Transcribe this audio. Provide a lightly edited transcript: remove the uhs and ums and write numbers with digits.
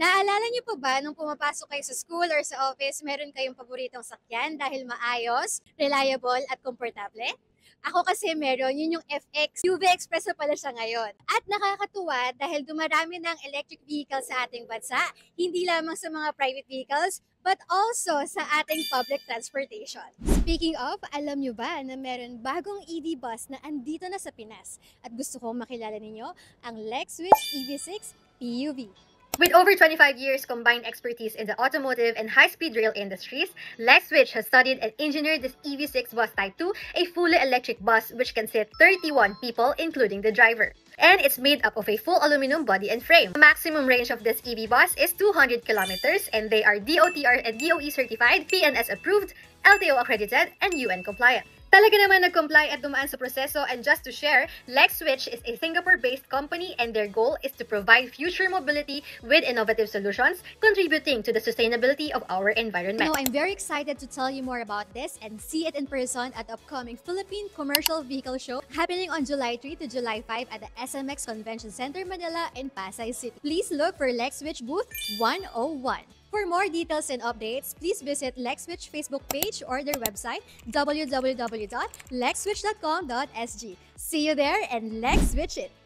Naalala niyo pa ba nung pumapasok kayo sa school or sa office, meron kayong paboritong sakyan dahil maayos, reliable at komportable? Ako kasi meron, yun yung FX. UV Express na pala siya ngayon. At nakakatuwa dahil dumarami ng electric vehicles sa ating bansa, hindi lamang sa mga private vehicles, but also sa ating public transportation. Speaking of, alam nyo ba na meron bagong EV bus na andito na sa Pinas? At gusto kong makilala ninyo ang LexSwitch EV6 PUV. With over 25 years combined expertise in the automotive and high-speed rail industries, LexSwitch has studied and engineered this EV6 Bus Type 2, a fully electric bus which can sit 31 people, including the driver. And it's made up of a full aluminum body and frame. The maximum range of this EV bus is 200 kilometers, and they are DOTR and DOE certified, PNS approved, LTO accredited, and UN compliant. Talaga naman nag-comply at dumaan sa proseso, and just to share, LexSwitch is a Singapore-based company and their goal is to provide future mobility with innovative solutions, contributing to the sustainability of our environment. I'm very excited to tell you more about this and see it in person at the upcoming Philippine Commercial Vehicle Show happening on July 3 to July 5 at the SMX Convention Center, Manila in Pasay City. Please look for LexSwitch Booth 101. For more details and updates, please visit LexSwitch Facebook page or their website www.lexswitch.com.sg. See you there and let's switch it!